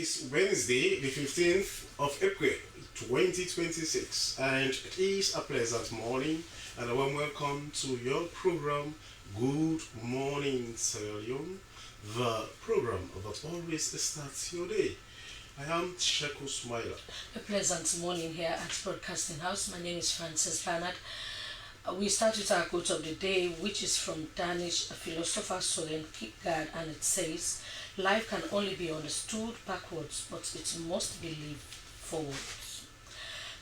is Wednesday, the 15th of April 2026, and it is a pleasant morning and a warm welcome to your program, Good Morning Sierra Leone, the program that always starts your day. I am Sheku Smiler. A pleasant morning here at Broadcasting House. My name is Francis Bernard. We start with our quote of the day, which is from Danish philosopher Soren Kierkegaard, and it says, "Life can only be understood backwards, but it must be lived forwards."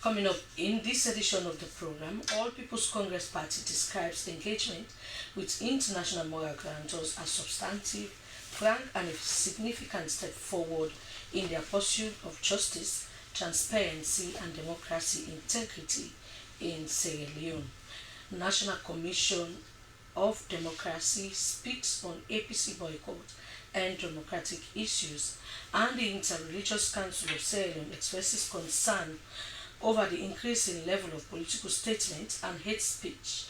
Coming up in this edition of the program, All People's Congress Party describes engagement with international moral guarantors as substantive, frank, and a significant step forward in their pursuit of justice, transparency, and democracy integrity in Sierra Leone. National Commission of Democracy speaks on APC boycott and democratic issues, and the Interreligious Council of Sierra Leone expresses concern over the increasing level of political statements and hate speech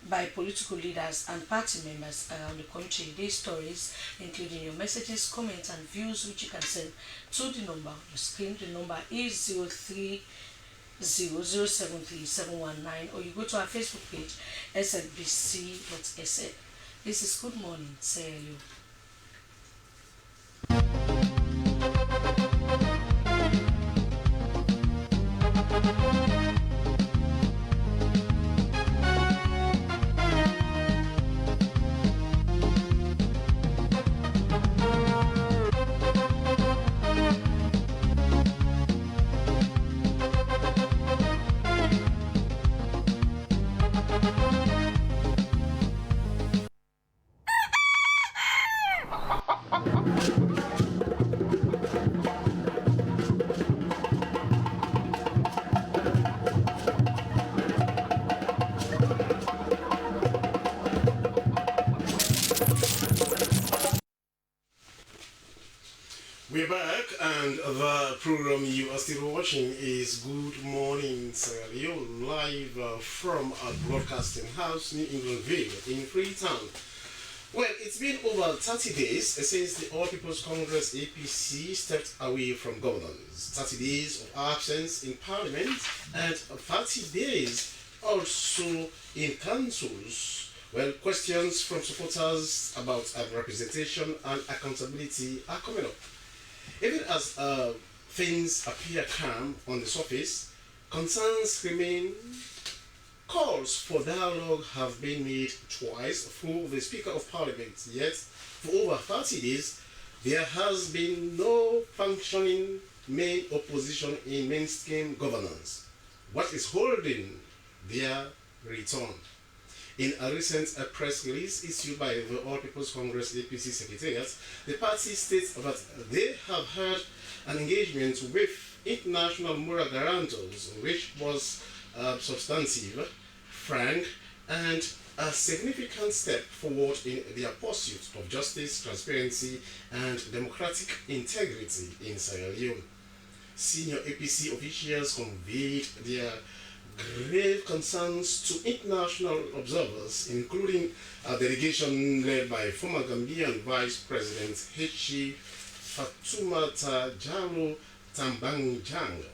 by political leaders and party members around the country. These stories, including your messages, comments, and views, which you can send to the number on your screen. The number is 03073719, or you go to our Facebook page, SLBC.SA. This is Good Morning, Sierra Leone. We're back, and the program you are still watching is Good Morning Sierra Leone, live from a broadcasting house, New Englandville, in Freetown. Well, it's been over 30 days since the All People's Congress APC stepped away from governance. 30 days of absence in Parliament and 30 days also in councils. Well, questions from supporters about representation and accountability are coming up. Even as things appear calm on the surface, concerns remain. Calls for dialogue have been made twice through the Speaker of Parliament, yet for over 30 days there has been no functioning main opposition in mainstream governance. What is holding their return? In a recent press release issued by the All People's Congress APC Secretariat, the party states that they have had an engagement with international moral guarantors, which was substantive, frank, and a significant step forward in their pursuit of justice, transparency, and democratic integrity in Sierra Leone. Senior APC officials conveyed their grave concerns to international observers, including a delegation led by former Gambian Vice President Hechi Fatoumata Jallow Tambangjang.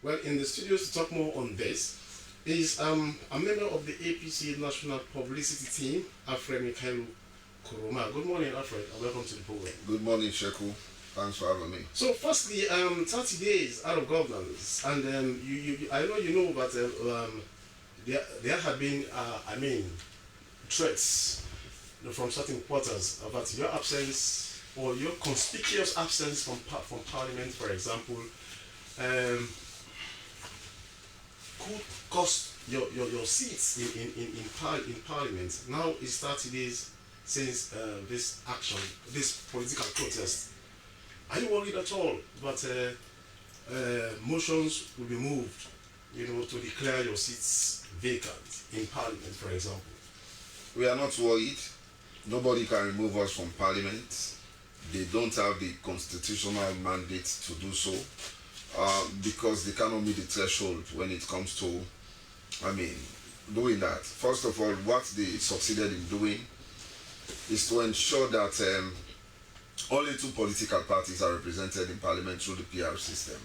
Well, in the studios to talk more on this is a member of the APC National Publicity Team, Alfred Mikhail Kuruma. Good morning, Alfred, and welcome to the program. Good morning, Sheku. Thanks for having me. So, firstly, 30 days out of governance, and I know you know that there have been, threats from certain quarters about your absence or your conspicuous absence from Parliament, for example, could cost your seats in Parliament. Now it's 30 days since this action, this political protest. Are you worried at all that motions will be moved, to declare your seats vacant in Parliament, for example? We are not worried. Nobody can remove us from Parliament. They don't have the constitutional mandate to do so because they cannot meet the threshold when it comes to, doing that. First of all, what they succeeded in doing is to ensure that only 2 political parties are represented in parliament through the PR system.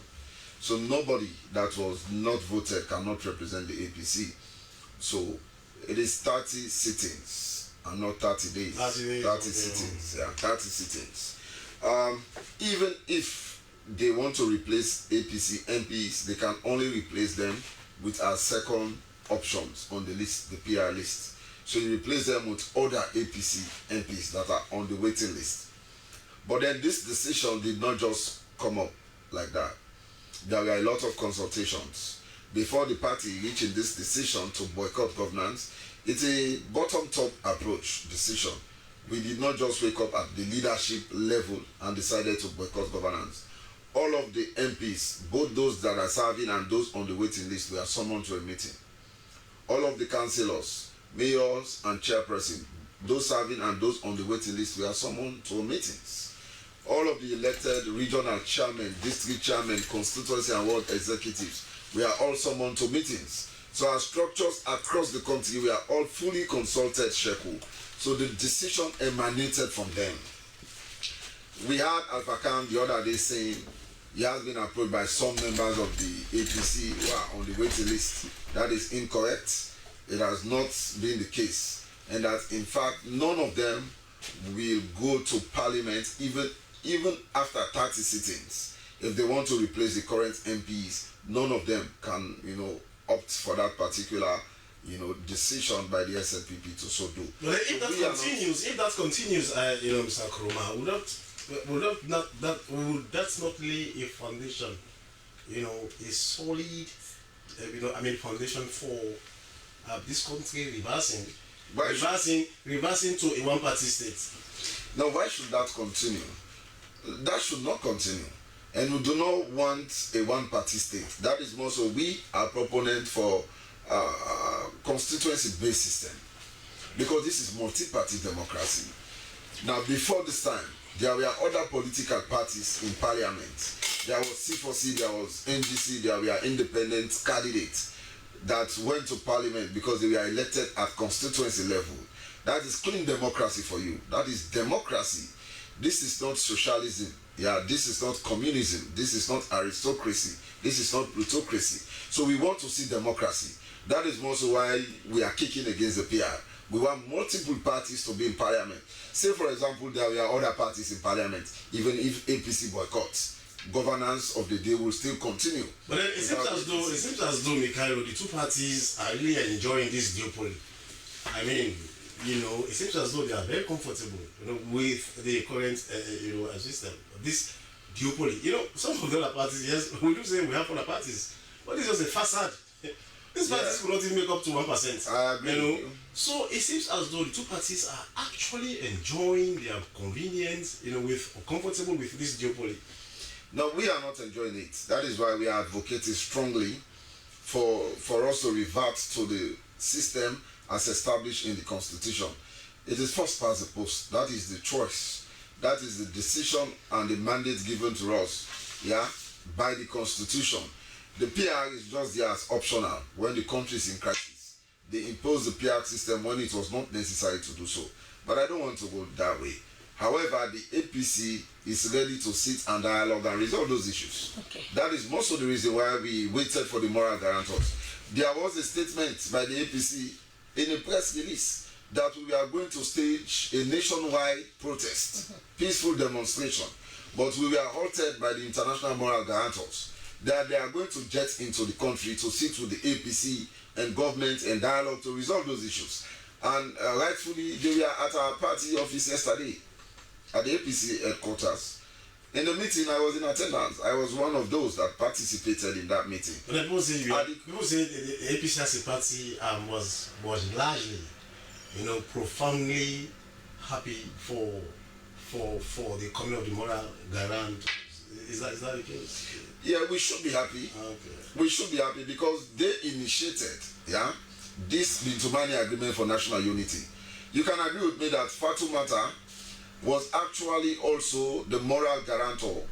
So nobody that was not voted cannot represent the APC. So it is 30 sittings and not 30 days. 30 sittings, yeah, 30 sittings. Even if they want to replace APC MPs, they can only replace them with our second options on the list, the PR list. So you replace them with other APC MPs that are on the waiting list. But then this decision did not just come up like that. There were a lot of consultations before the party reaching this decision to boycott governance. It's a bottom-top approach decision. We did not just wake up at the leadership level and decided to boycott governance. All of the MPs, both those that are serving and those on the waiting list, were summoned to a meeting. All of the councillors, mayors and chairperson, those serving and those on the waiting list, were summoned to meetings. All of the elected regional chairmen, district chairmen, constituency and ward executives, we are all summoned to meetings. So our structures across the country, we are all fully consulted, Sheku. So the decision emanated from them. We had Alpha Khan the other day saying he has been approached by some members of the APC who are on the waiting list. That is incorrect. It has not been the case. And that in fact, none of them will go to parliament even after 30 sittings. If they want to replace the current MPs, none of them can, opt for that particular, decision by the SNPP to so do. But if that continues, Mr. Kuruma, would that not lay a foundation, a solid, foundation for this country reversing to a one-party state? Now, why should that continue? That should not continue. And we do not want a one-party state. That is more so we are proponent for constituency-based system. Because this is multi-party democracy. Now, before this time, there were other political parties in parliament. There was C4C, there was NGC, there were independent candidates that went to parliament because they were elected at constituency level. That is clean democracy for you. That is democracy. This is not socialism. Yeah, this is not communism. This is not aristocracy. This is not plutocracy. So we want to see democracy. That is also why we are kicking against the PR. We want multiple parties to be in parliament. Say, for example, there were other parties in parliament. Even if APC boycotts, governance of the day will still continue. But then it seems as though, Mikhailo, the two parties are really enjoying this duopoly. It seems as though they are very comfortable, with the current, system. This duopoly. Some of the other parties, yes, we do say we have other parties, but it's just a facade. These parties will not even make up to 1%. I agree. So it seems as though the two parties are actually enjoying their convenience, comfortable with this duopoly. No, we are not enjoying it. That is why we are advocating strongly for us to revert to the system as established in the Constitution. It is first past the post. That is the choice. That is the decision and the mandate given to us, by the Constitution. The PR is just there as optional when the country is in crisis. They imposed the PR system when it was not necessary to do so. But I don't want to go that way. However, the APC is ready to sit and dialogue and resolve those issues. Okay. That is most of the reason why we waited for the moral guarantors. There was a statement by the APC in a press release that we are going to stage a nationwide protest, peaceful demonstration. But we were halted by the international moral guarantors that they are going to jet into the country to sit with the APC and government and dialogue to resolve those issues. And rightfully, they were at our party office yesterday, at the APC headquarters. In the meeting, I was in attendance. I was one of those that participated in that meeting. But people say the APC as a party was largely, profoundly happy for the coming of the moral guarantors. Is that the case? Yeah, we should be happy. Okay. We should be happy because they initiated, this Bintumani Agreement for National Unity. You can agree with me that Fatoumata was actually also the moral guarantor.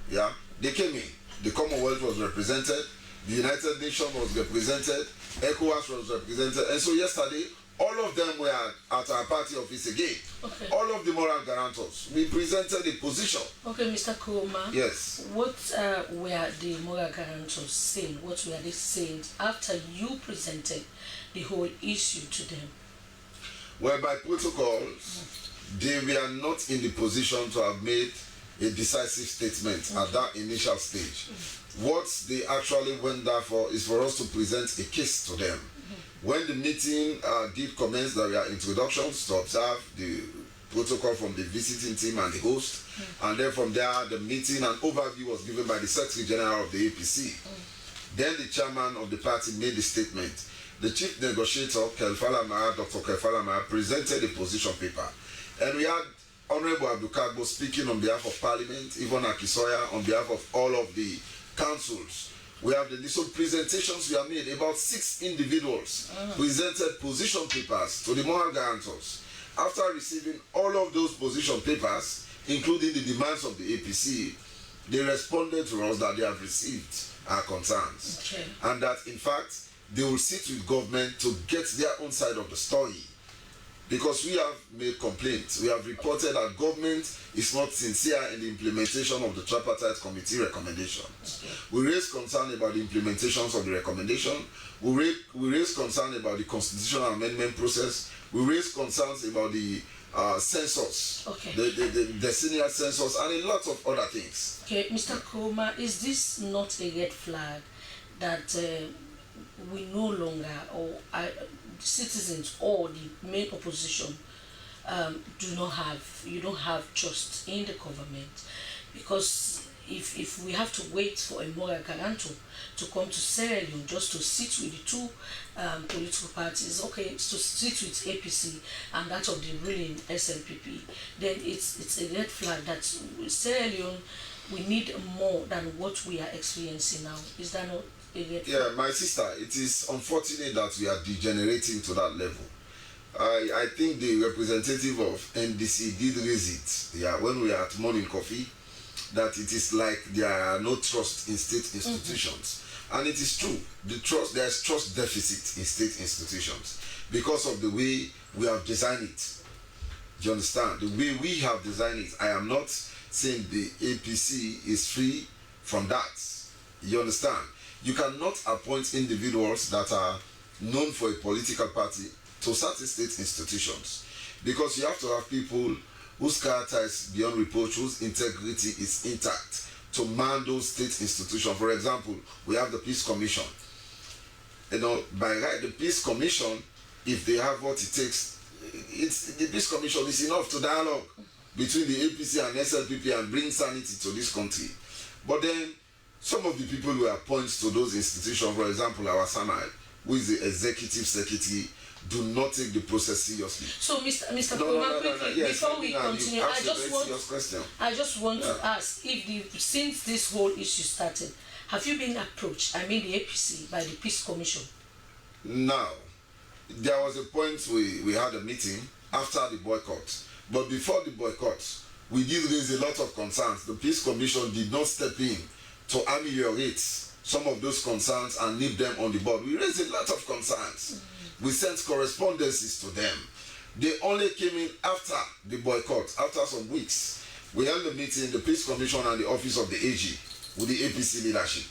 They came in. The Commonwealth was represented. The United Nations was represented. ECOWAS was represented. And so yesterday, All of them were at our party office again. Okay. All of the moral guarantors. We presented a position. Okay, Mr. Kuroma. Yes. What were the moral guarantors saying? What were they saying after you presented the whole issue to them? Well, by protocols, they were not in the position to have made a decisive statement at that initial stage. What they actually went there for is for us to present a case to them. When the meeting did commence, there were introductions to observe the protocol from the visiting team and the host, and then from there the meeting and overview was given by the Secretary General of the APC. Then the chairman of the party made the statement. The chief negotiator, Dr. Kelfalama, presented a position paper, and we had Honorable Abdukagbo speaking on behalf of Parliament, Yvonne Akisoya on behalf of all of the councils. We have the list of presentations we have made. About 6 individuals presented position papers to the moral guarantors. After receiving all of those position papers, including the demands of the APC, they responded to us that they have received our concerns. Okay. And that, in fact, they will sit with government to get their own side of the story. Because we have made complaints, we have reported that government is not sincere in the implementation of the tripartite committee recommendation. We raise concern about the implementations of the recommendation. We raise concern about the constitutional amendment process. We raise concerns about the census, the senior census, and a lot of other things. Okay, Mr. Kuroma, is this not a red flag that we no longer, or citizens or the main opposition you don't have trust in the government? Because if we have to wait for a moral guarantor to come to Sierra Leone just to sit with the two political parties, okay, to sit with APC and that of the ruling SLPP, then it's a red flag that Sierra Leone, we need more than what we are experiencing now. Is that not? Yeah, my sister, it is unfortunate that we are degenerating to that level. I think the representative of NDC did raise it, when we are at morning coffee, that it is like there are no trust in state institutions. And it is true. There is trust deficit in state institutions because of the way we have designed it. Do you understand? The way we have designed it. I am not saying the APC is free from that. You understand? You cannot appoint individuals that are known for a political party to certain state institutions, because you have to have people whose character is beyond reproach, whose integrity is intact, to man those state institutions. For example, we have the Peace Commission. By right, the Peace Commission, if they have what it takes, the Peace Commission is enough to dialogue between the APC and SLPP and bring sanity to this country. But then, some of the people who appoint to those institutions, for example, our Sanai, who is the executive secretary, do not take the process seriously. So, Mr. Kuroma, quickly, yes, before we continue, I just want to ask if since this whole issue started, have you been approached, I mean the APC, by the Peace Commission? No. There was a point we had a meeting after the boycott. But before the boycott, we did raise a lot of concerns. The Peace Commission did not step in to ameliorate some of those concerns and leave them on the board. We raised a lot of concerns. We sent correspondences to them. They only came in after the boycott, after some weeks. We held a meeting, the Peace Commission and the Office of the AG with the APC leadership.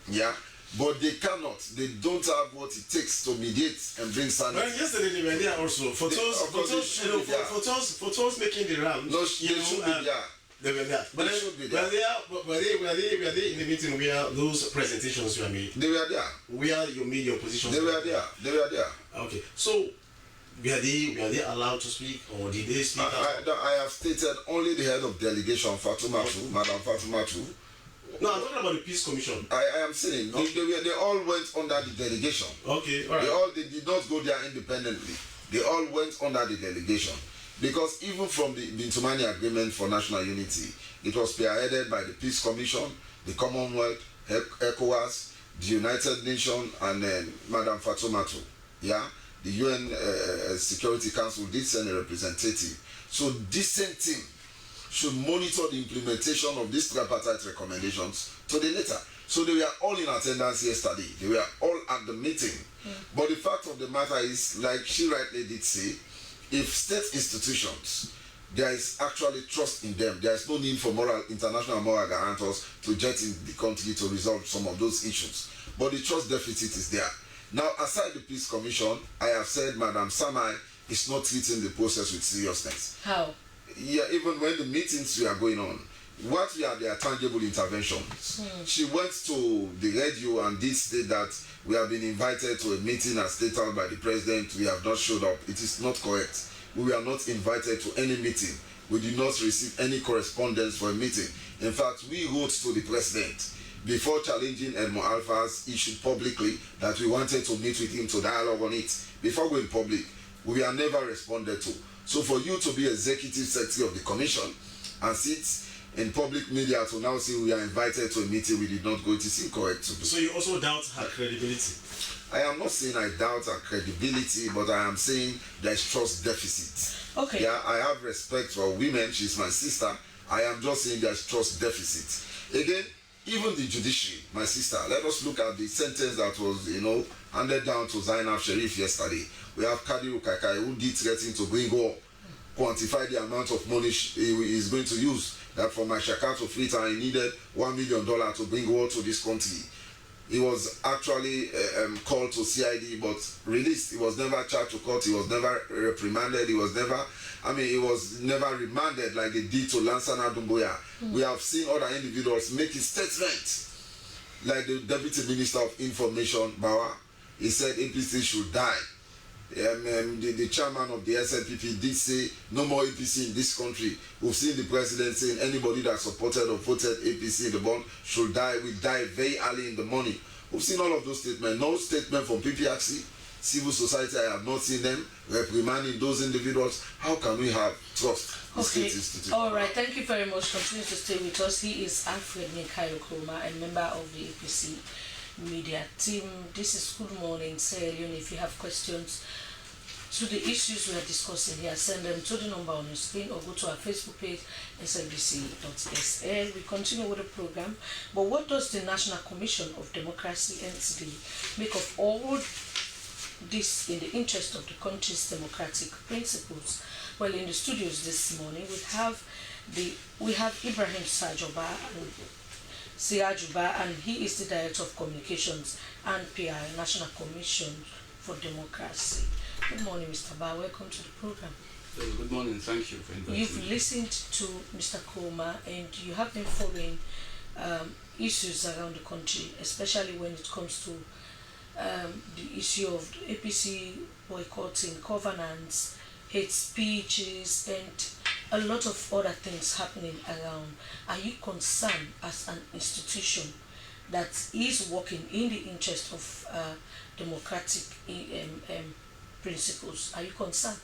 Yeah? But they cannot, they don't have what it takes to mediate and bring sanity. Well, yesterday they were there also. For those making the rounds, no, they should be there. They were there. But were they in the meeting where those presentations were made? They were there. Where you made your positions? They were there. They were there. Okay. So, were they allowed to speak, or did they speak? I have stated only the head of delegation, Madam Fatumatu. No, I'm talking about the Peace Commission. I am saying they all went under the delegation. Okay, all right. They did not go there independently. They all went under the delegation. Because even from the Bintumani Agreement for National Unity, it was spearheaded by the Peace Commission, the Commonwealth, ECOWAS, the United Nations, and Madam Fatumatu. Yeah? The UN Security Council did send a representative. So this same team should monitor the implementation of these tripartite recommendations to the letter. So they were all in attendance yesterday. They were all at the meeting. But the fact of the matter is, like she rightly did say, if state institutions, there is actually trust in them. There is no need for international moral guarantors to jet in the country to resolve some of those issues. But the trust deficit is there. Now, aside the Peace Commission, I have said Madam Samai is not treating the process with seriousness. How? Yeah, even when the meetings were going on, what were their tangible interventions? She went to the radio and did state that we have been invited to a meeting as stated by the president. We have not showed up. It is not correct. We were not invited to any meeting. We did not receive any correspondence for a meeting. In fact, we wrote to the president before challenging Edmond Alpha's issue publicly that we wanted to meet with him to dialogue on it. Before going public, we were never responded to. So for you to be executive secretary of the commission and sit in public media to now say we are invited to a meeting we did not go, it is incorrect to do. So you also doubt her credibility? I am not saying I doubt her credibility, but I am saying there is trust deficit. Okay. Yeah, I have respect for women. She's my sister. I am just saying there is trust deficit. Again, even the judiciary, my sister, let us look at the sentence that was, handed down to Zainab Sharif yesterday. We have Kadiru Kaikai who did threaten to bring war, quantify the amount of money he is going to use. That for my Shaka to Freetown, he needed $1 million to bring war to this country. He was actually called to CID but released. He was never charged to court. He was never reprimanded. He was never remanded like they did to Lansana Dumbuya. We have seen other individuals make a statement, like the Deputy Minister of Information, Bawa. He said APC should die. The chairman of the SNPP did say no more APC in this country. We've seen the president saying anybody that supported or voted APC in the bond should die. We die very early in the morning. We've seen all of those statements. No statement from PPRC, civil society. I have not seen them reprimanding those individuals. How can we have trust? Okay. All right. Thank you very much. Continue to stay with us. He is Alfred Mikayo Kroma, a member of the APC media team. This is Good Morning, Sierra Leone. If you have questions to the issues we are discussing here, send them to the number on your screen or go to our Facebook page, SLBC.SL. We continue with the program. But what does the National Commission of Democracy, NCD, make of all this in the interest of the country's democratic principles? Well, in the studios this morning, we have Ibrahim Siajuba, and he is the Director of Communications and PR, National Commission for Democracy. Good morning, Mr. Ba. Welcome to the program. Good morning. Thank you for inviting me. You've listened to Mr. Kroma and you have been following issues around the country, especially when it comes to the issue of APC boycotting, governance, hate speeches, and a lot of other things happening around. Are you concerned as an institution that is working in the interest of democratic principles? Are you concerned?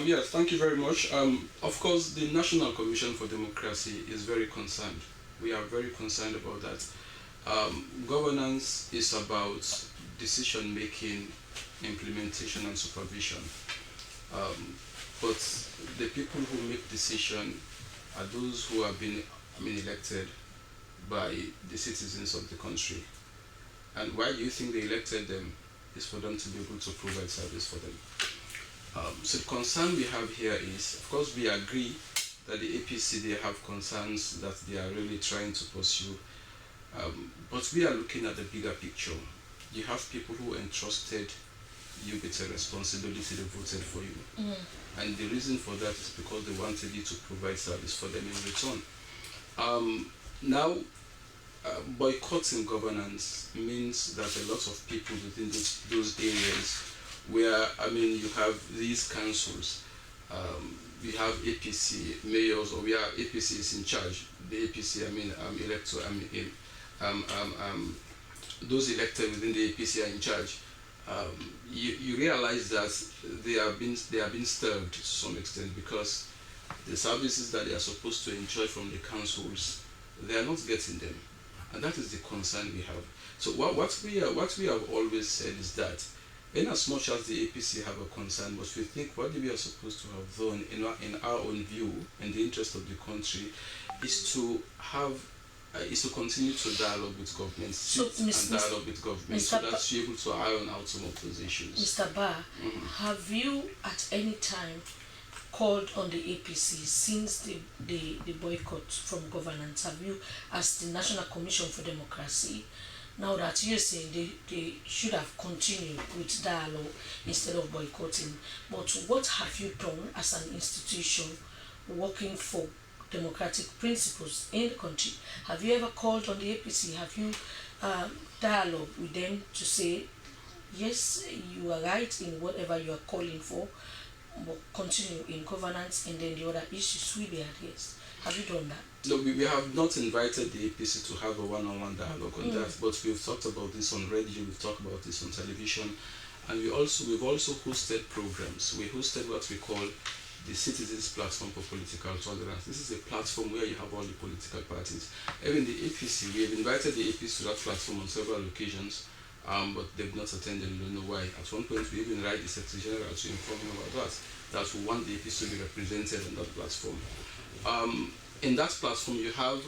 Yes, thank you very much. Of course, the National Commission for Democracy is very concerned. We are very concerned about that. Governance is about decision-making, implementation, and supervision. But the people who make decision are those who have been elected by the citizens of the country. And why do you think they elected them? Is for them to be able to provide service for them. So the concern we have here is, of course, we agree that the APC, they have concerns that they are really trying to pursue. But we are looking at the bigger picture. You have people who entrusted you with a responsibility, they voted for you. And the reason for that is because they wanted you to provide service for them in return. Now, boycotting governance means that a lot of people within those areas where, you have these councils, we have APC mayors, or where APC is in charge. The APC, those elected within the APC are in charge. You realize that they are being starved to some extent because the services that they are supposed to enjoy from the councils, they are not getting them, and that is the concern we have. So what we have always said is that, in as much as the APC have a concern, but we think what we are supposed to have done in our own view, in the interest of the country, is to have is to continue to dialogue with government, So, and dialogue with government, so Mr. that you're able to iron out some of those issues. Mr. Barr, have you at any time called on the APC since the boycott from governance? Have you, as the National Commission for Democracy, now that you're saying they should have continued with dialogue instead of boycotting, but what have you done as an institution working for democratic principles in the country? Have you ever called on the APC? Have you dialogue with them to say, yes, you are right in whatever you are calling for, but continue in governance, and then the other issues will be addressed? Have you done that? No, we have not invited the APC to have a one-on-one dialogue on that, but we've talked about this on radio, we've talked about this on television, and we've also hosted programs. We hosted what we call the Citizens Platform for Political Tolerance. This is a platform where you have all the political parties. Even the APC, we have invited the APC to that platform on several occasions, but they've not attended. We don't know why. At one point, we even write the Secretary General to inform him about that we want the APC to be represented on that platform. In that platform, you have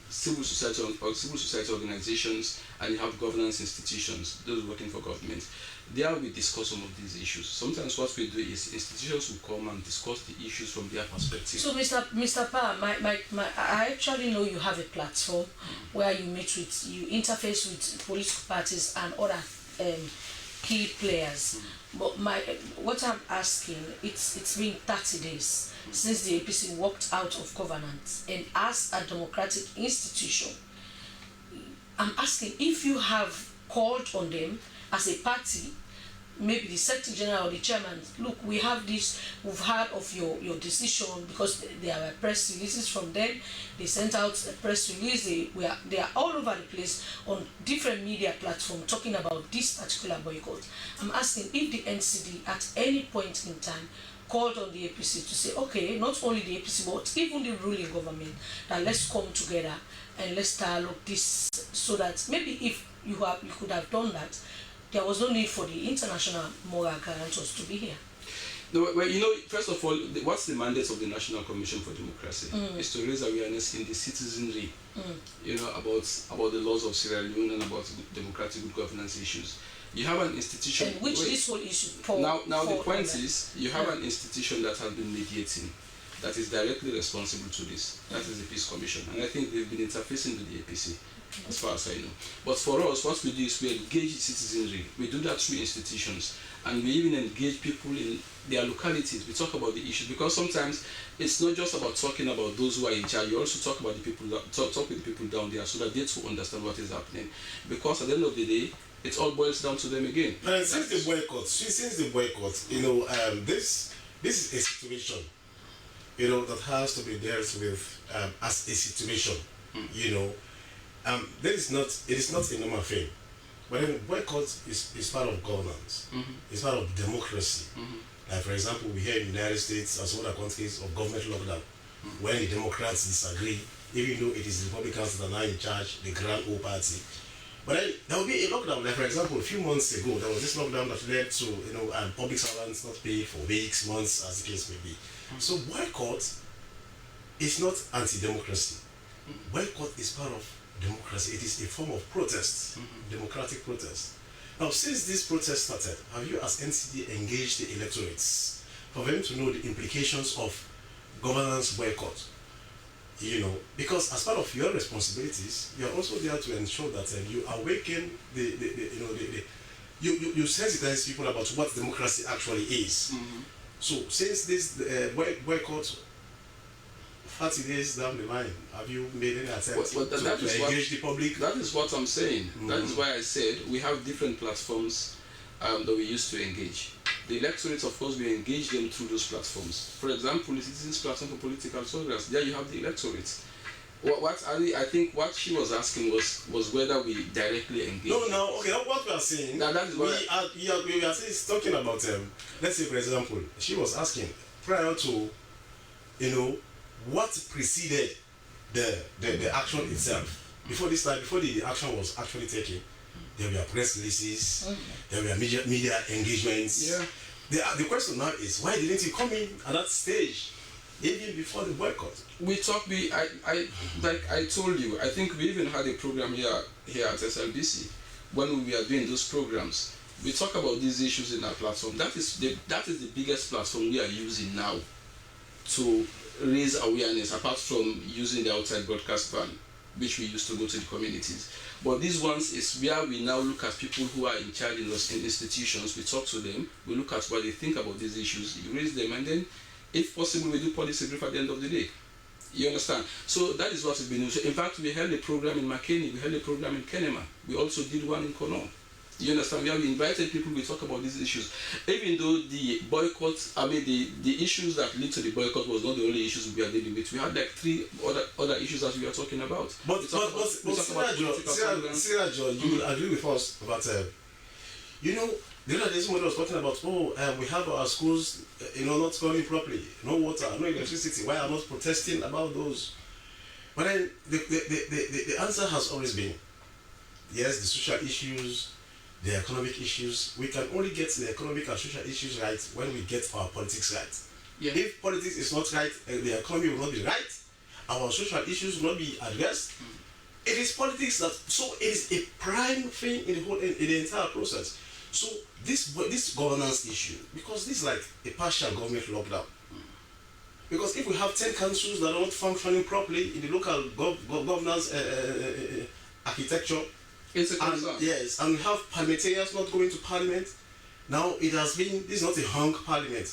civil society organizations, and you have governance institutions, those working for government. There we discuss some of these issues. Sometimes what we do is institutions will come and discuss the issues from their perspective. So, Mr. Parr, I actually know you have a platform where you interface with political parties and other key players. But what I'm asking, it's been 30 days since the APC walked out of governance, and as a democratic institution, I'm asking if you have called on them as a party, maybe the Secretary General or the Chairman, look, we have this, we've heard of your decision, because there were press releases from them. They sent out a press release. They are all over the place on different media platforms talking about this particular boycott. I'm asking if the NCD at any point in time called on the APC to say, okay, not only the APC but even the ruling government, that let's come together and let's dialogue this, so that maybe if you could have done that, there was no need for the international moral guarantors to be here. No, well, first of all, what's the mandate of the National Commission for Democracy? Is to raise awareness in the citizenry, about the laws of Sierra Leone and about democratic good governance issues. You have an institution. And which this whole issue. Now the point is, you have an institution that has been mediating, that is directly responsible to this. That is the Peace Commission, and I think they've been interfacing with the APC. As far as I know. But for us, what we do is we engage the citizenry. We do that through institutions, and we even engage people in their localities. We talk about the issues, because sometimes it's not just about talking about those who are in charge. You also talk about the people talk with the people down there, so that they too understand what is happening. Because at the end of the day, it all boils down to them again. And since the boycott, this is a situation, that has to be dealt with as a situation, it is not a normal thing, but then boycott is part of governance. It's part of democracy. Like, for example, we hear in the United States as other countries of government lockdown, when the Democrats disagree, even though it is the Republicans that are now in charge, the Grand Old Party. But then there will be a lockdown. Like, for example, a few months ago, there was this lockdown that led to public servants not paid for weeks, months, as the case may be. So boycott is not anti-democracy. Boycott is part of democracy. It is a form of protest, democratic protest. Now, since this protest started, have you as NCD engaged the electorates for them to know the implications of governance boycott? Because as part of your responsibilities, you are also there to ensure that you awaken you sensitize people about what democracy actually is. So since this boycott, 30 days down the line, have you made any attempt to engage the public? That is what I'm saying. That is why I said we have different platforms that we used to engage. The electorate, of course, we engage them through those platforms. For example, the Citizens Platform for Political Tolerance, there you have the electorate. I think what she was asking was whether we directly engage. No, okay, what we are saying, we are talking about, let's say, for example, she was asking, prior to, what preceded the action itself. Before this time, before the action was actually taken, there were press releases, there were media engagements. The question now is, why didn't you come in at that stage even before the boycott. We talk. Like I told you. I think we even had a program here at SLBC when we were doing those programs. We talk about these issues in our platform. That is the biggest platform we are using now to raise awareness, apart from using the outside broadcast ban, which we used to go to the communities. But these ones is where we now look at people who are in charge in those institutions. We talk to them. We look at what they think about these issues. You raise them, and then, if possible, we do policy brief at the end of the day. You understand? So that is what we've been doing. In fact, we held a program in McKinney. We held a program in Kenema. We also did one in Kono. You understand? We have invited people. We talk about these issues. Even though the boycott, the issues that lead to the boycott was not the only issues we are dealing with. We had like 3 other issues that we are talking about. But Sarah John, you will agree with us about the other day somebody was talking about, we have our schools, not running properly, no water, no electricity. Why are not protesting about those? But then the answer has always been, yes, the social issues, the economic issues. We can only get the economic and social issues right when we get our politics right. Yeah. If politics is not right, the economy will not be right, our social issues will not be addressed. It is politics so it is a prime thing in the entire process. So this governance issue, because this is like a partial government lockdown. Because if we have 10 councils that are not functioning properly in the local governance architecture, it's a concern. Yes, and we have parliamentarians not going to parliament. Now this is not a hung parliament.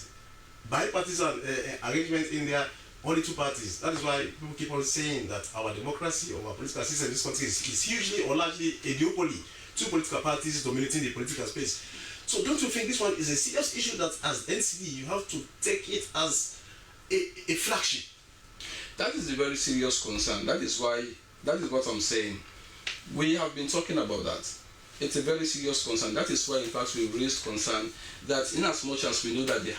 Bipartisan arrangement in there, only 2 parties. That is why people keep on saying that our democracy or our political system in this country is hugely or largely a duopoly. 2 political parties dominating the political space. So don't you think this one is a serious issue that as NCD you have to take it as a flagship? That is a very serious concern. That is what I'm saying. We have been talking about that. It's a very serious concern. That is why, in fact, we raised concern that, in as much as we know that they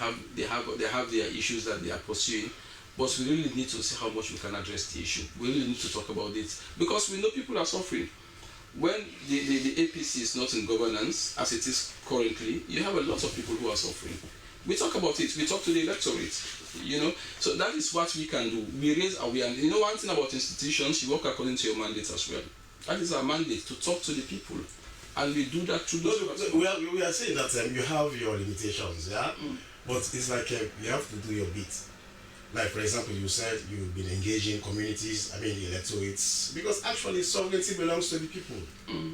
have their issues that they are pursuing, but we really need to see how much we can address the issue. We really need to talk about it because we know people are suffering. When the APC is not in governance, as it is currently, you have a lot of people who are suffering. We talk about it. We talk to the electorate. So that is what we can do. We raise awareness. One thing about institutions, you work according to your mandate as well. That is our mandate, to talk to the people, and we do that through those. We are saying that you have your limitations, yeah, but it's like you have to do your bit. Like, for example, you said you've been engaging communities, the electorates, because actually sovereignty belongs to the people.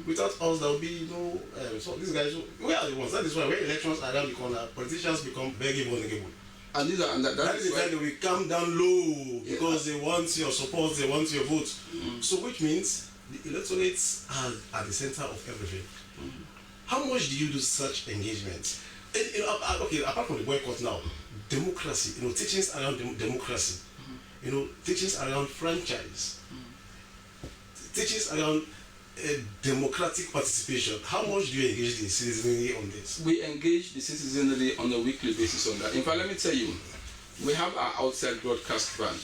Without us, there will be no. So these guys, we are the ones. That is why when elections are around the corner, politicians become very vulnerable. And that is the time that we come down low because they want your support, they want your vote. So which means the electorates are at the center of everything. How much do you do such engagement? Okay, apart from the boycott now, democracy, teachings around democracy, teachings around franchise, teachings around democratic participation. How much do you engage the citizenry on this? We engage the citizenry on a weekly basis on that. In fact, let me tell you, we have our outside broadcast van.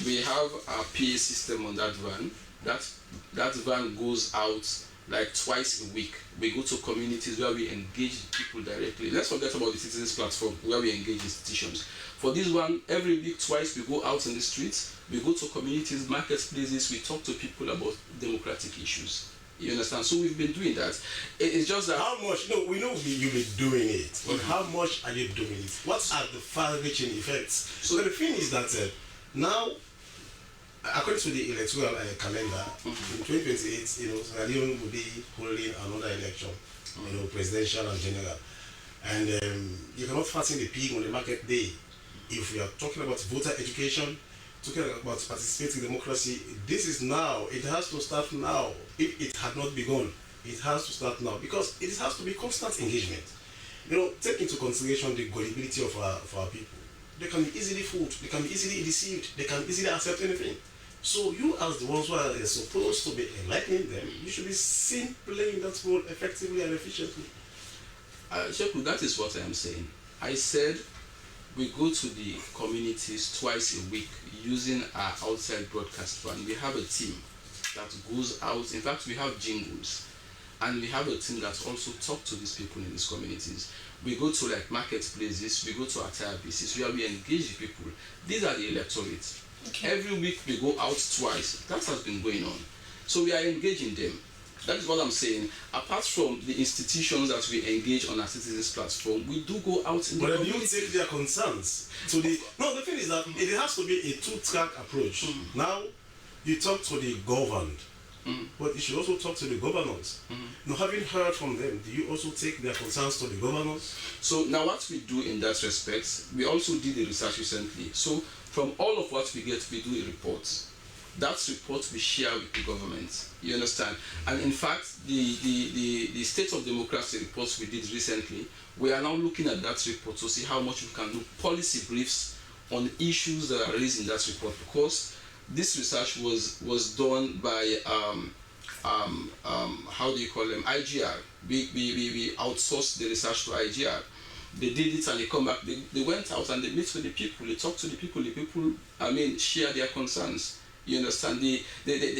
We have our PA system on that van. That van goes out like twice a week. We go to communities where we engage people directly. Let's forget about the citizens platform where we engage institutions. For this one, every week, twice, we go out in the streets, we go to communities, marketplaces, we talk to people about democratic issues. You understand? So we've been doing that. It's just that... How much? No, we know you've been doing it, but how much are you doing it? What are the far-reaching effects? So the thing is that now, according to the electoral calendar, in 2028, Leone will be holding another election, presidential and general. And you cannot fasten the pig on the market day. If we are talking about voter education, talking about participating democracy, this is now. It has to start now. If it had not begun, it has to start now because it has to be constant engagement. Take into consideration the gullibility of our people. They can be easily fooled. They can be easily deceived. They can easily accept anything. So you, as the ones who are supposed to be enlightening them, you should be seen playing that role effectively and efficiently. Sheku, that is what I am saying. I said we go to the communities twice a week using our outside broadcast van. We have a team that goes out. In fact, we have jingles. and we have a team that also talk to these people in these communities. We go to like marketplaces, we go to attire pieces where we engage the people. These are the electorate. Okay. Every week we go out twice. That has been going on. So we are engaging them. That is what I'm saying. Apart from the institutions that we engage on our citizens platform, we do go out in the But then community. you take their concerns to the. No, the thing is that it has to be a two-track approach. Now, you talk to the governed, but you should also talk to the governors. Now, having heard from them, do you also take their concerns to the governors? So now what we do in that respect, we also did the research recently. So from all of what we get, we do a report. That report we share with the government. You understand? And in fact, the state of democracy reports we did recently, we are now looking at that report to see how much we can do policy briefs on issues that are raised in that report, because this research was done by how do you call them, IGR. We outsourced the research to IGR. They did it and they come back. They went out and they meet with the people. They talk to the people. The people, share their concerns. You understand? They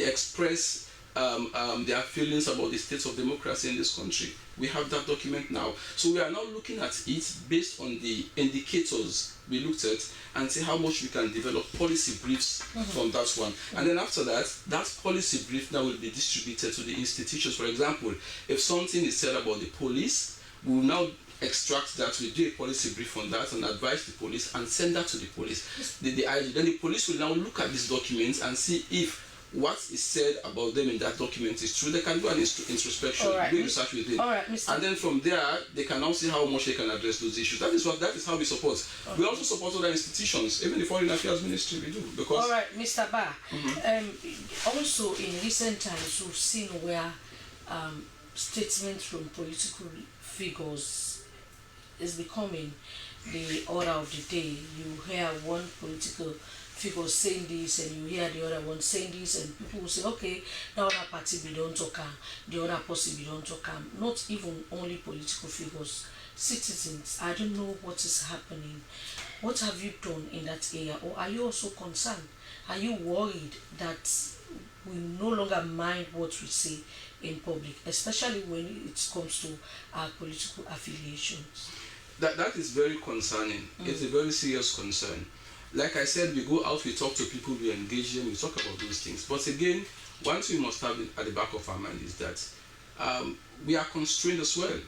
express their feelings about the state of democracy in this country. We have that document now. So we are now looking at it based on the indicators we looked at and see how much we can develop policy briefs from that one. And then after that, that policy brief now will be distributed to the institutions. For example, if something is said about the police, we will now extract that, we do a policy brief on that and advise the police and send that to the police. Then the police will now look at these documents and see if what is said about them in that document is true. They can do an introspection, do research with it. And then from there, they can now see how much they can address those issues. That is how we support. We also support other institutions, even the Foreign Affairs Ministry we do. Because Mr. Ba, also in recent times we've seen where statements from political figures is becoming the order of the day. You hear one political figure saying this and you hear the other one saying this, and people will say, okay, the other party we don't talk, the other person we don't talk. Not even only political figures, citizens. I don't know what is happening. What have you done in that area, or are you also concerned? Are you worried that we no longer mind what we say in public, especially when it comes to our political affiliations? That is very concerning. It's a very serious concern. Like I said, we go out, we talk to people, we engage them, we talk about those things. But again, one thing we must have at the back of our mind is that we are constrained as well.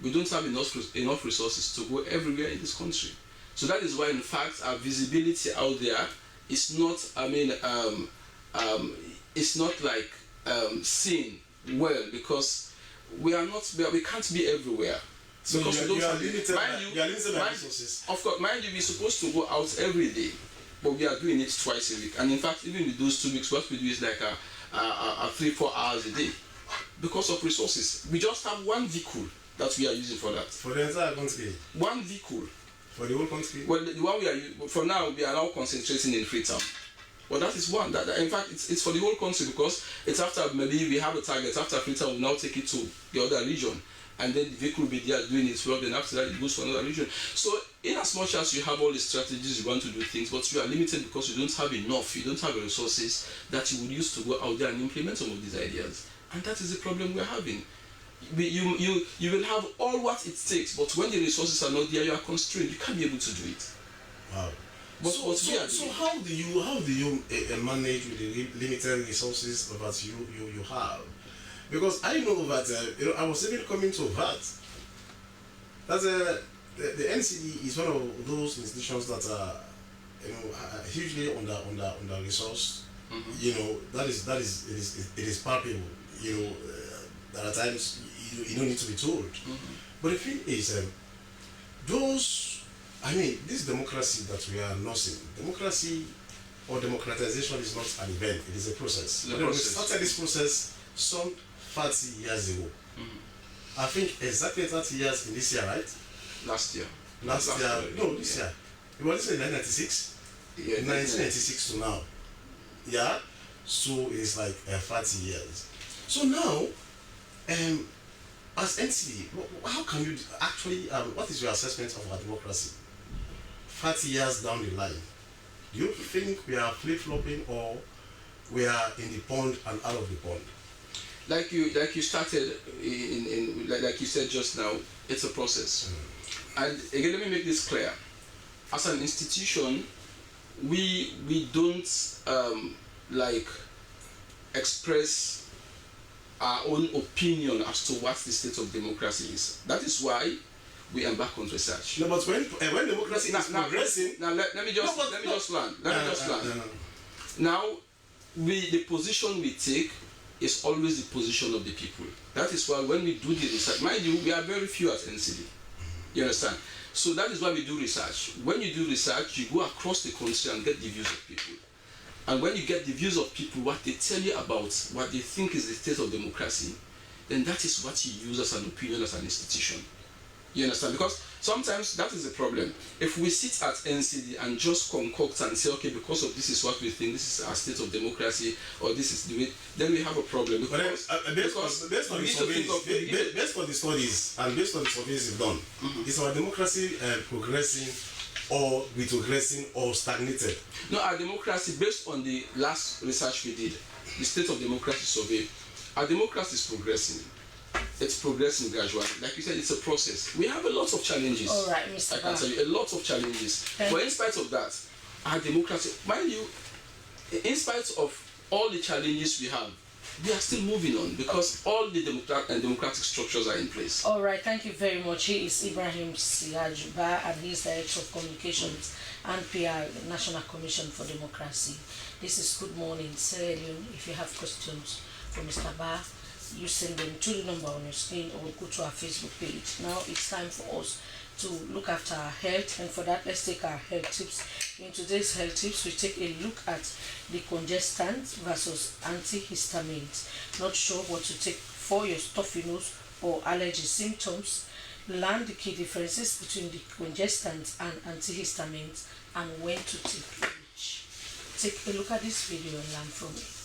We don't have enough resources to go everywhere in this country. So that is why, in fact, our visibility out there is not, it's not like seen well, because we can't be everywhere. So because you are limited by resources. Of course, mind you, we're supposed to go out every day, but we are doing it twice a week. And in fact, even with those 2 weeks, what we do is like a 3-4 hours a day, because of resources. We just have one vehicle that we are using for that. For the entire country? One vehicle. For the whole country? Well, the one we are using, for now, we are now concentrating in Freetown. Well, that is one. That in fact, it's for the whole country, because it's after maybe we have a target. After Freetown, we now take it to the other region. And then the vehicle will be there doing its work, then after that it goes to another region. So in as much as you have all the strategies, you want to do things, but you are limited because you don't have enough, you don't have the resources that you would use to go out there and implement some of these ideas. And that is the problem we're having. You will have all what it takes, but when the resources are not there, you are constrained. You can't be able to do it. Wow. But so how do you manage with the limited resources that you have? Because I know that I was even coming to that. That the NCD is one of those institutions that are hugely under resourced. That is palpable. That at times you don't need to be told. But the thing is, this democracy that we are nursing, democracy or democratization is not an event; it is a process. We started this process some 30 years ago. I think exactly 30 years in this year, right? Last year. No, this year. It was in 1996? Yeah, 1996 to now. Yeah? So it's like 30 years. So now, as NCD, how can you actually, what is your assessment of our democracy 30 years down the line? Do you think we are flip-flopping, or we are in the pond and out of the pond? like you started like you said just now, it's a process. And again, let me make this clear. As an institution, we don't like express our own opinion as to what the state of democracy is. That is why we embark on research. No, but when democracy is progressing... Now, let me just land. Now, the position we take is always the position of the people. That is why when we do the research, mind you, we are very few at NCD. You understand? So that is why we do research. When you do research, you go across the country and get the views of people. And when you get the views of people, what they tell you about what they think is the state of democracy, then that is what you use as an opinion as an institution. You understand? Because sometimes that is the problem. If we sit at NCD and just concoct and say, okay, because of this is what we think, this is our state of democracy, or this is the way, then we have a problem. Because, based on the studies and based on the surveys you've done, is our democracy progressing or retrogressing or stagnated? No, our democracy, based on the last research we did, the state of democracy survey, our democracy is progressing. It's progressing gradually. Like you said, it's a process. We have a lot of challenges. All right, Mr. I can tell you, a lot of challenges. But in spite of that, our democracy, mind you, in spite of all the challenges we have, we are still moving on because all the democratic structures are in place. All right, thank you very much. He is Ibrahim Siajuba, and he is Director of Communications and PR, National Commission for Democracy. This is Good Morning, Sierra Leone. If you have questions for Mr. Ba, you send them to the number on your screen or go to our Facebook page. Now it's time for us to look after our health, and for that, let's take our health tips. In today's health tips, we take a look at the decongestants versus antihistamines. Not sure what to take for your stuffy nose or allergy symptoms. Learn the key differences between the decongestants and antihistamines and when to take each. Take a look at this video and learn from it.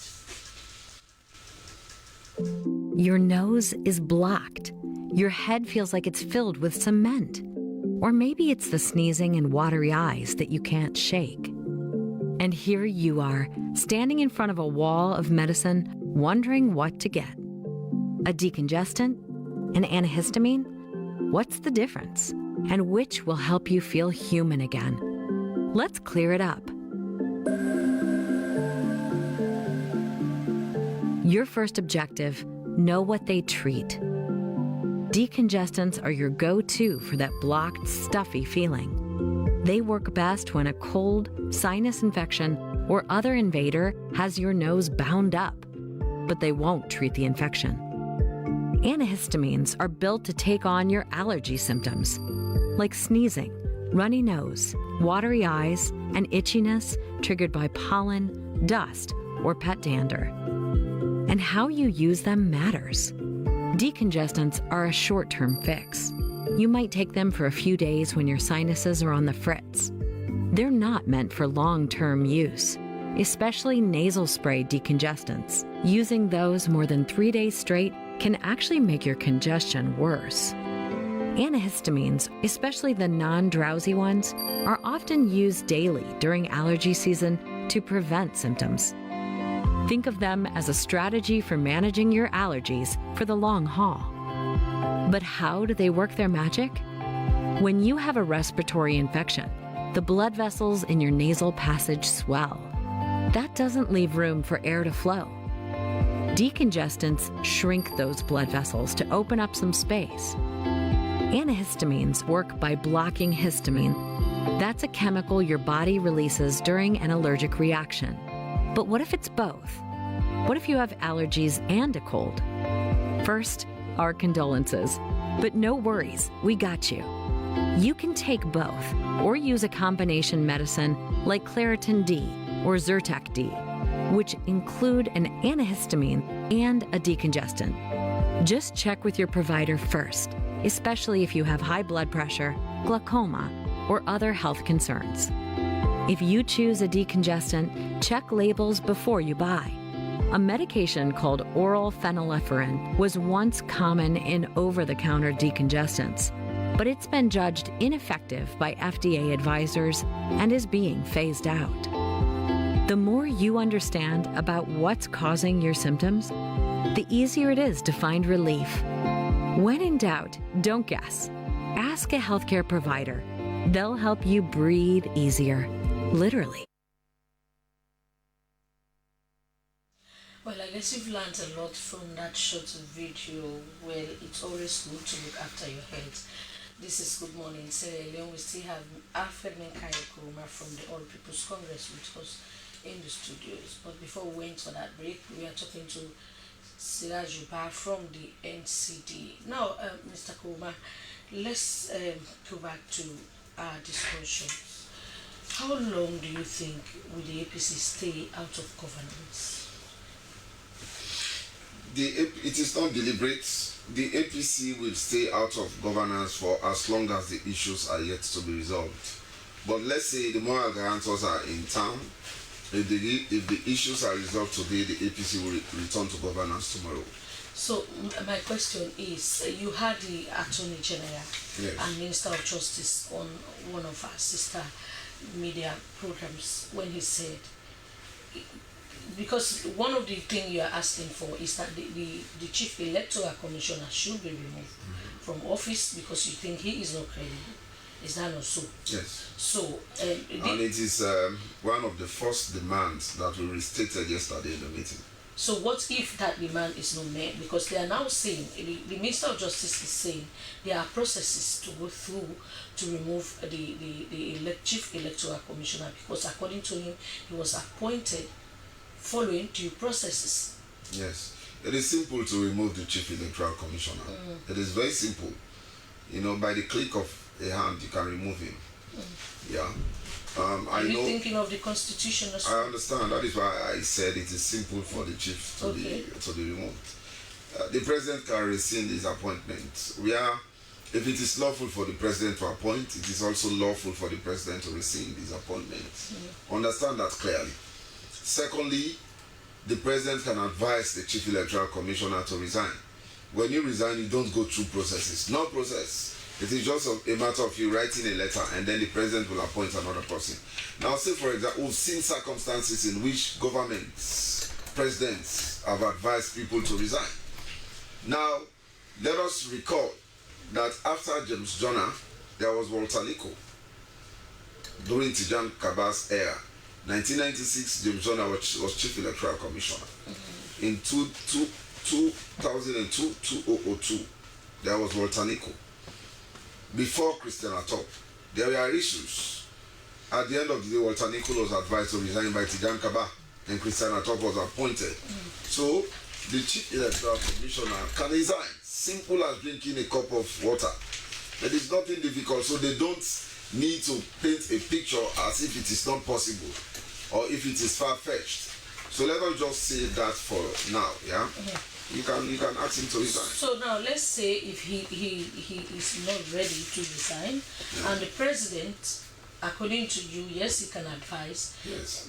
Your nose is blocked. Your head feels like it's filled with cement. Or maybe it's the sneezing and watery eyes that you can't shake. And here you are, standing in front of a wall of medicine, wondering what to get. A decongestant? An antihistamine? What's the difference? And which will help you feel human again? Let's clear it up. Your first objective, know what they treat. Decongestants are your go-to for that blocked, stuffy feeling. They work best when a cold, sinus infection, or other invader has your nose bound up, but they won't treat the infection. Antihistamines are built to take on your allergy symptoms, like sneezing, runny nose, watery eyes, and itchiness triggered by pollen, dust, or pet dander. And how you use them matters. Decongestants are a short-term fix. You might take them for a few days when your sinuses are on the fritz. They're not meant for long-term use, especially nasal spray decongestants. Using those more than 3 days straight can actually make your congestion worse. Antihistamines, especially the non-drowsy ones, are often used daily during allergy season to prevent symptoms. Think of them as a strategy for managing your allergies for the long haul. But how do they work their magic? When you have a respiratory infection, the blood vessels in your nasal passage swell. That doesn't leave room for air to flow. Decongestants shrink those blood vessels to open up some space. Antihistamines work by blocking histamine. That's a chemical your body releases during an allergic reaction. But what if it's both? What if you have allergies and a cold? First, our condolences. But no worries, we got you. You can take both, or use a combination medicine like Claritin D or Zyrtec D, which include an antihistamine and a decongestant. Just check with your provider first, especially if you have high blood pressure, glaucoma, or other health concerns. If you choose a decongestant, check labels before you buy. A medication called oral phenylephrine was once common in over-the-counter decongestants, but it's been judged ineffective by FDA advisors and is being phased out. The more you understand about what's causing your symptoms, the easier it is to find relief. When in doubt, don't guess. Ask a healthcare provider. They'll help you breathe easier, literally. Well, I guess you've learned a lot from that short video. Well, it's always good to look after your health. This is Good Morning Sierra Leone. We still have Alfred Menkai Kuruma from the All People's Congress with us in the studios. But before we went for that break, we are talking to Siraj Jubar from the NCD. Now, Mr. Kuruma, let's go back to our discussion. How long do you think will the APC stay out of governance? It is not deliberate. The APC will stay out of governance for as long as the issues are yet to be resolved. But let's say the moral guarantors are in town. If the issues are resolved today, the APC will return to governance tomorrow. So my question is, you had the Attorney General and Minister of Justice on one of our sister media programs when he said, because one of the things you are asking for is that the Chief Electoral Commissioner should be removed from office because you think he is not credible. Is that not so? Yes. So, and it is one of the first demands that we stated yesterday in the meeting. So what if that demand is not met? Because they are now saying, the Minister of Justice is saying there are processes to go through to remove the Chief Electoral Commissioner, because according to him, he was appointed following due processes. Yes. It is simple to remove the Chief Electoral Commissioner. It is very simple. You know, by the click of a hand, you can remove him. Yeah. Are you thinking of the Constitution as well? I understand. That is why I said it is simple for the chief to be removed. The president can rescind his appointment. If it is lawful for the president to appoint, it is also lawful for the president to rescind his appointment. Understand that clearly. Secondly, the president can advise the Chief Electoral Commissioner to resign. When you resign, you don't go through processes. No process. It is just a matter of you writing a letter and then the president will appoint another person. Now, say for example, we've seen circumstances in which governments, presidents have advised people to resign. Now, let us recall that after James Jonah, there was Walter Liko. During Tijan Kaba's era, 1996, James Jonah was Chief Electoral Commissioner. In 2002, there was Walter Liko. Before Christian Atop, there were issues. At the end of the day, Walter Liko was advised to resign by Tijan Kaba, and Christian Atop was appointed. So, the Chief Electoral Commissioner can resign. Simple as drinking a cup of water. It is nothing difficult, so they don't need to paint a picture as if it is not possible or if it is far-fetched. So let us just say that for now, yeah? You can ask him to resign. So now let's say if he is not ready to resign, and the president, according to you, yes, he can advise,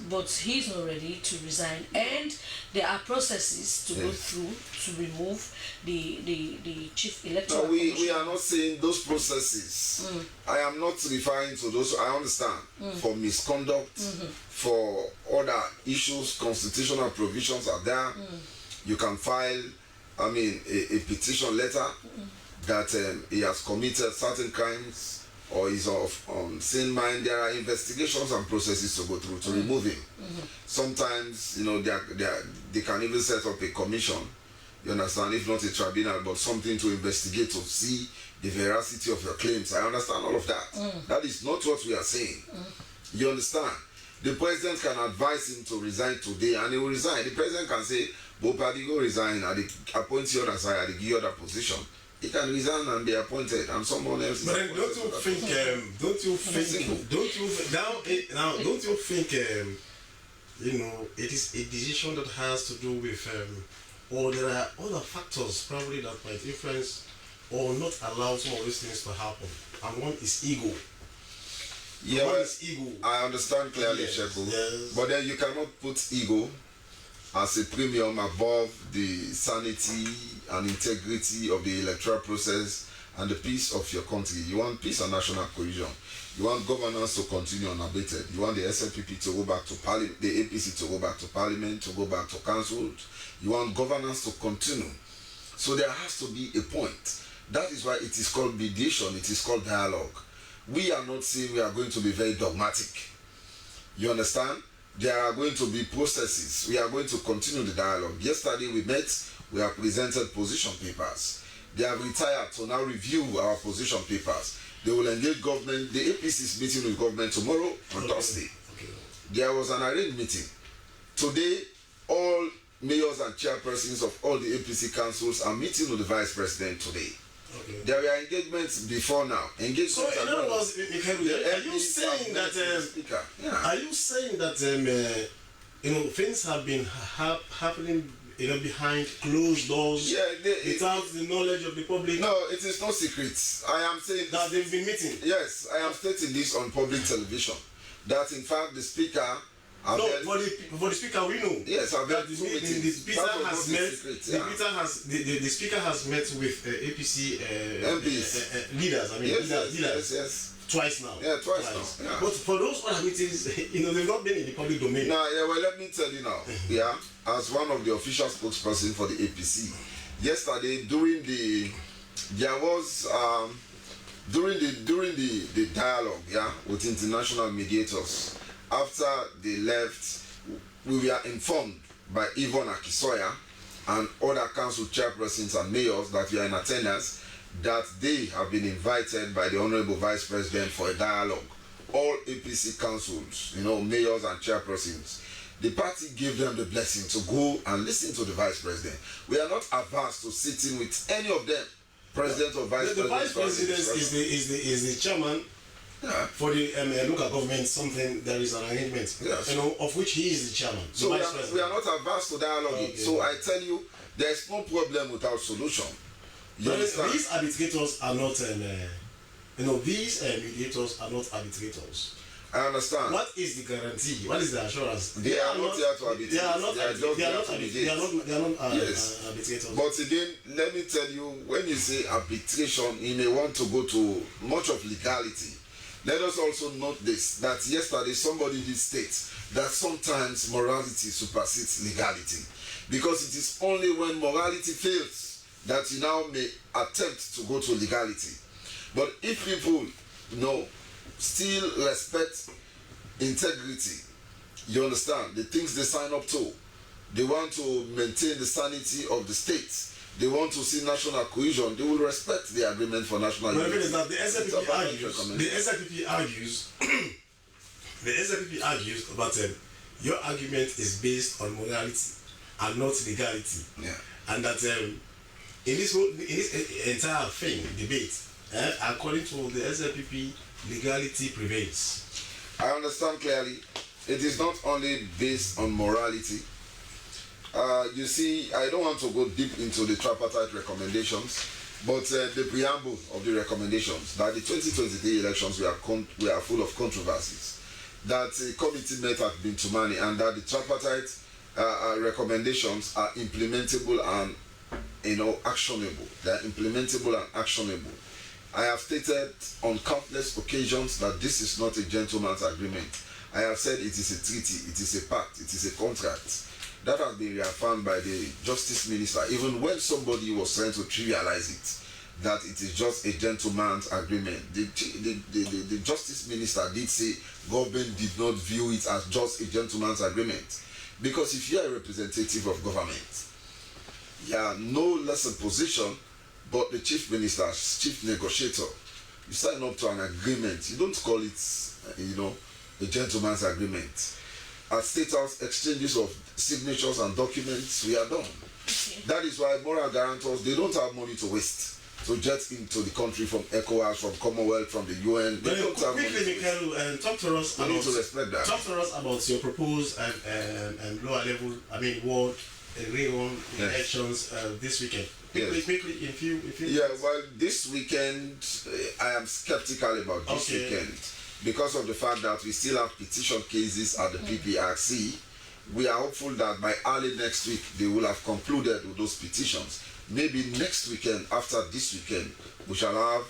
but he's not ready to resign, and there are processes to go through to remove the Chief Electoral Commissioner. We are not saying those processes. I am not referring to those. I understand for misconduct, for other issues, constitutional provisions are there. You can file, a petition letter that he has committed certain crimes or is of sane mind. There are investigations and processes to go through to remove him. Sometimes, they can even set up a commission, you understand, if not a tribunal, but something to investigate to see the veracity of your claims. I understand all of that. That is not what we are saying. You understand? The president can advise him to resign today and he will resign. The president can say, Bopadi go resign, and they appoint you other side, they give you other position. He can resign and be appointed, and someone else is appointed. But don't you think, it is a decision that has to do with, or there are other factors probably that might influence or not allow some of these things to happen, and one is ego. Yeah, one is ego. I understand clearly, Sheku. Yes. But then you cannot put ego as a premium above the sanity and integrity of the electoral process and the peace of your country. You want peace and national cohesion. You want governance to continue unabated. You want the SNPP to go back to parliament, the APC to go back to parliament, to go back to councils. You want governance to continue. So there has to be a point. That is why it is called mediation, it is called dialogue. We are not saying we are going to be very dogmatic. You understand? There are going to be processes. We are going to continue the dialogue. Yesterday we met, we have presented position papers. They have retired to now review our position papers. They will engage government. The APC is meeting with government tomorrow on Thursday. Okay. There was an arranged meeting. Today, all mayors and chairpersons of all the APC councils are meeting with the vice president today. Okay. There were engagements before now. Engagements. So in other words, are you saying that? Are you saying that things have been happening behind closed doors, without the knowledge of the public? No, it is no secret. I am saying that they've been meeting. Yes, I am stating this on public television. That in fact the speaker. For the speaker we know. Yes, I've that the speaker has met with APC MPs. Leaders. I mean, leaders. Yes. Twice now. Yeah, twice now. Yeah. But for those other meetings, they've not been in the public domain. Now, well, let me tell you now. As one of the official spokesperson for the APC, yesterday during the dialogue, with international mediators, after they left, we were informed by Yvonne Akisoya and other council chairpersons and mayors that we are in attendance, that they have been invited by the Honorable Vice President for a dialogue. All APC councils, mayors and chairpersons, the party gave them the blessing to go and listen to the Vice President. We are not averse to sitting with any of them, President or Vice President. The Vice President is the chairman. Yeah. For the local government, there is an arrangement, of which he is the chairman. So we are not averse to dialogue. Okay. So I tell you, there is no problem without solution. These arbitrators are not, these mediators are not arbitrators. I understand. What is the guarantee? What is the assurance? They are not here to arbitrate. They are not arbitrators. But again, let me tell you, when you say arbitration, you may want to go to much of legality. Let us also note this, that yesterday somebody did state that sometimes morality supersedes legality. Because it is only when morality fails that you now may attempt to go to legality. But if people, still respect integrity, you understand, the things they sign up to, they want to maintain the sanity of the state, they want to see national cohesion, they will respect the agreement for national unity. But the SNPP argues that your argument is based on morality and not legality. Yeah. And that in this entire debate, according to the SNPP, legality prevails. I understand clearly. It is not only based on morality. You see, I don't want to go deep into the tripartite recommendations, but the preamble of the recommendations, that the 2023 elections were full of controversies, that the committee met at Bintumani, and that the tripartite recommendations are implementable and actionable. They are implementable and actionable. I have stated on countless occasions that this is not a gentleman's agreement. I have said it is a treaty, it is a pact, it is a contract. That has been reaffirmed by the Justice Minister, even when somebody was trying to trivialize it, that it is just a gentleman's agreement. The Justice Minister did say government did not view it as just a gentleman's agreement. Because if you are a representative of government, you are no less a position but the Chief Minister, Chief Negotiator. You sign up to an agreement. You don't call it, a gentleman's agreement. At State House, exchanges of signatures and documents, we are done. Okay. That is why moral guarantors, they don't have money to waste to jet into the country from ECOWAS, from Commonwealth, from the UN. They don't have money to waste. Talk to us we need to respect that. Talk to us about your proposed lower level, world Leone elections this weekend. Quickly, in few. Well, this weekend, I am skeptical about this weekend. Because of the fact that we still have petition cases at the PPRC. We are hopeful that by early next week they will have concluded with those petitions. Maybe next weekend, after this weekend, we shall have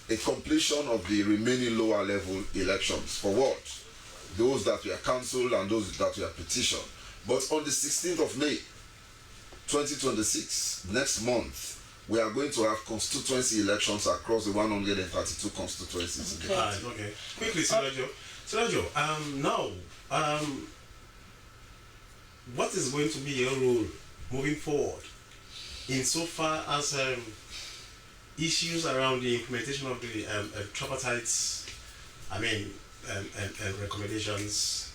a completion of the remaining lower level elections. For what? Those that were cancelled and those that were petitioned. But on the 16th of May, 2026, next month, we are going to have constituency elections across the 132 constituencies. Okay. Okay. Quickly, Sirajo, now, what is going to be your role moving forward insofar as issues around the implementation of the tripartite, recommendations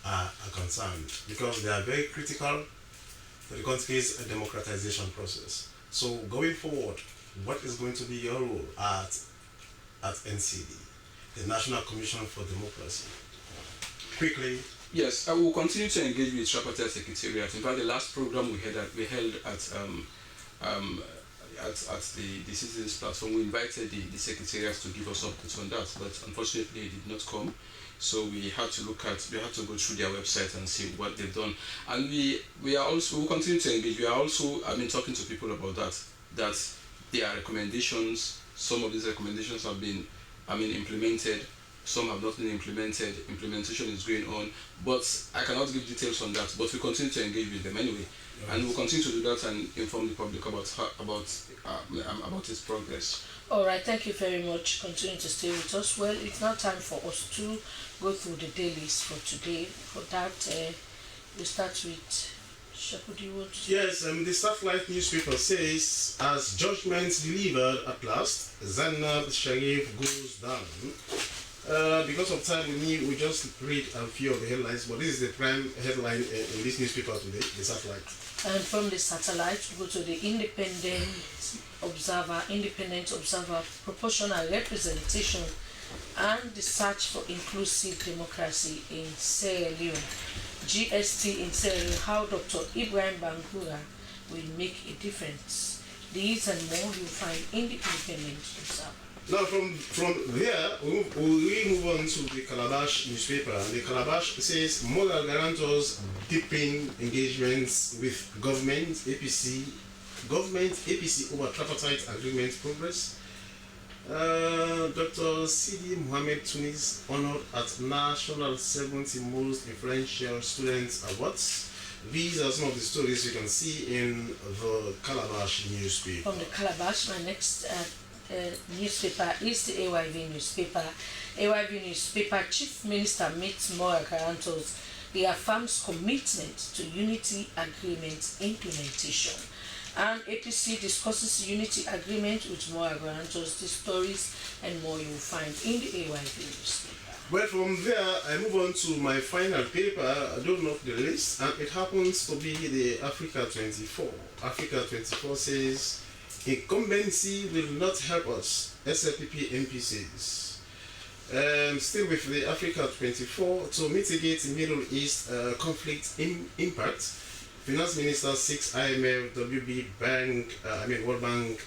are concerned, because they are very critical to the country's democratization process. So going forward, what is going to be your role at NCD, the National Commission for Democracy? Quickly. Yes, I will continue to engage with Tripartite Secretariat. In fact, the last program we held at the Citizens Platform, we invited the Secretariat to give us updates on that, but unfortunately they did not come. So we had to go through their website and see what they've done. And we will continue to engage. We are also, talking to people about that there are recommendations. Some of these recommendations have been, implemented. Some have not been implemented. Implementation is going on, but I cannot give details on that. But we continue to engage with them anyway, and we'll continue to do that and inform the public about its progress. All right, thank you very much. Continue to stay with us. Well, it's now time for us to go through the dailies for today. For that, we start with Shepherd. Do you want to? Yes, the Satellite newspaper says, as judgment delivered at last, Zainab Sharif goes down. Because of time, we just read a few of the headlines, but this is the prime headline in this newspaper today, the Satellite. And from the Satellite, we go to the Independent Observer, proportional representation, and the search for inclusive democracy in Sierra Leone. GST in Sierra Leone, how Dr. Ibrahim Bangura will make a difference. These and more you'll find in the Independent Observer. Now, from there, we move on to the Calabash newspaper. And the Calabash says, moral guarantors deepen engagements with government, APC over tripartite agreement progress. Dr. Sidi Mohamed Tunis honored at National 70 Most Influential Students Awards. These are some of the stories you can see in the Calabash newspaper. From the Calabash, my next newspaper is the AYV newspaper. AYV newspaper Chief Minister meets moral guarantors. He affirms commitment to unity agreement implementation. And APC discusses unity agreement with moral guarantors. The stories and more you will find in the AYV newspaper. Well, from there, I move on to my final paper. I don't know the list, and it happens to be the Africa 24. Africa 24 says, incumbency will not help us, SLPP MP says. Still with the Africa 24, to mitigate Middle East conflict impact, Finance Minister seeks IMF, WB Bank, World Bank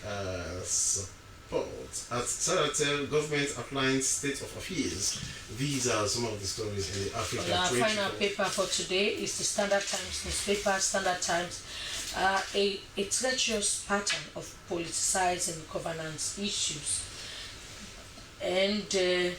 support. At Saratel, government outlines state of affairs. These are some of the stories in the Africa 24. Our final paper for today is the Standard Times newspaper. Standard Times, a treacherous pattern of politicizing governance issues and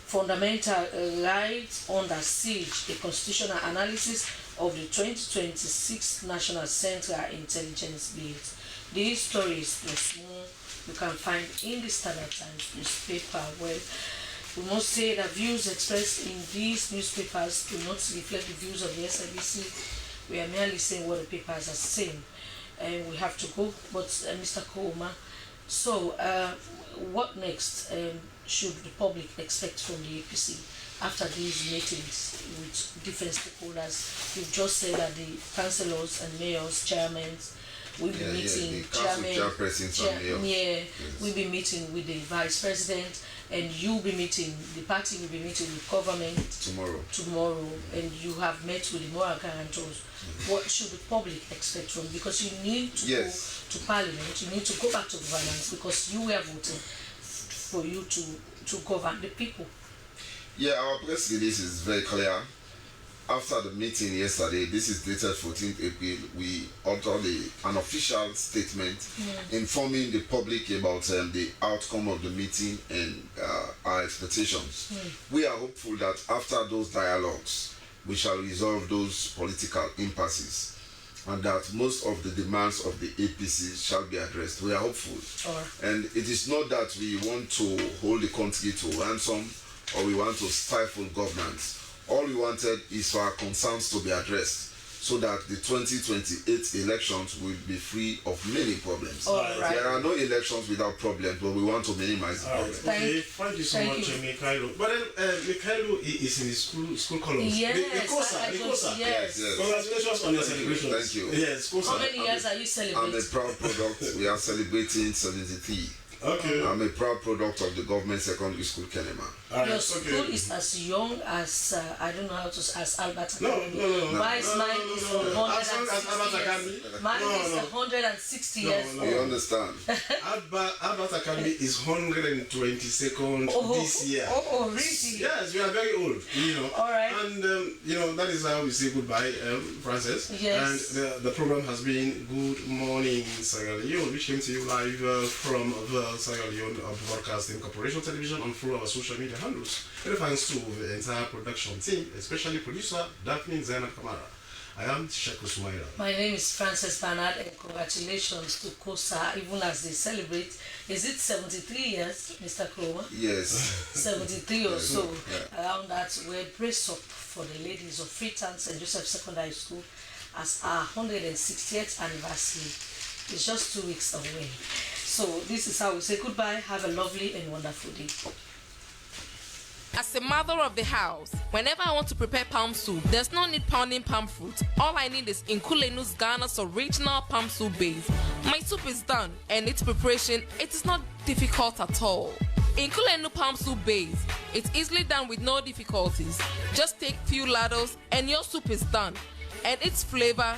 fundamental rights under siege, a constitutional analysis of the 2026 National Central Intelligence Bills. These stories plus more you can find in the Standard Times newspaper. Well, we must say that views expressed in these newspapers do not reflect the views of the SIBC. We are merely saying what the papers are saying, and we have to go. But Mr. Kouma, so what next should the public expect from the APC after these meetings with different stakeholders? You've just said that the councillors and mayors, chairmen, we'll be meeting, we'll be meeting with the vice president, and you'll be meeting, the party will be meeting with government tomorrow, and you have met with the moral guarantors. What should the public expect from? Because you need to go to parliament, you need to go back to governance, because you were voting for you to govern the people. Yeah, our press release is very clear. after the meeting yesterday, this is dated 14th April, we uttered an official statement informing the public about the outcome of the meeting and our expectations. We are hopeful that after those dialogues, we shall resolve those political impasses and that most of the demands of the APC shall be addressed. We are hopeful. And it is not that we want to hold the country to ransom or we want to stifle governance. All we wanted is for our concerns to be addressed so that the 2028 elections will be free of many problems. There are no elections without problems, but we want to minimize the problems. Okay, thank you so much, Mikhailo. But then Mikhailo is in the school columns. Yes, the COSA. Yes. Congratulations on your celebrations. Thank you. Yes, COSA. How many years are you I'm celebrating? a proud product. We are celebrating 73. Okay. I'm a proud product of the government secondary school Kenema. Your school is as young as I don't know how to as Albert. No. Mine is 160 years. Mine is 160 years old. You understand? Albert Academy is 122nd this year. Oh, really? Yes, we are very old, All right. And that is how we say goodbye, Frances. Yes. And the program has been Good Morning Sierra Leone, which came to you live from the Sierra Leone Broadcasting Corporation Television and through our social media handles. Many thanks to the entire production team, especially producer Daphne Zainab Kamara. I am Sheikh Usmaila. My name is Frances Bernard, and congratulations to COSA, even as they celebrate. Is it 73 years, Mr. Kroma? Yes. 73 or so. Around that, we brace up for the ladies of Freetown St. Joseph Secondary School as our 160th anniversary. It's just 2 weeks away. So this is how we say goodbye. Have a lovely and wonderful day. As a mother of the house, whenever I want to prepare palm soup, there's no need pounding palm fruit. All I need is Nkulenu's Ghana's original palm soup base. My soup is done, and its preparation, it is not difficult at all. Nkulenu palm soup base, it's easily done with no difficulties. Just take few ladles and your soup is done. And its flavor,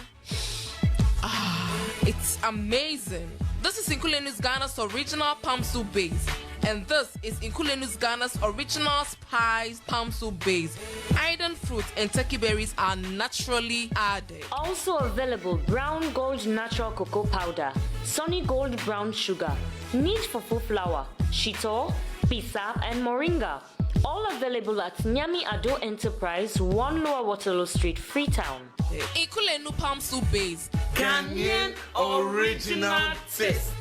it's amazing. This is Nkulenu's Ghana's original palm soup base. And this is Nkulenu's Ghana's original spiced palm soup base. Iron fruit and turkey berries are naturally added. Also available Brown Gold Natural Cocoa Powder, Sunny Gold Brown Sugar, Neat Fufu Flour, Shito, Pisa, and Moringa. All available at Nyami Ado Enterprise, 1 Lower Waterloo Street, Freetown. Nkulenu palm soup base. Ghanaian original taste.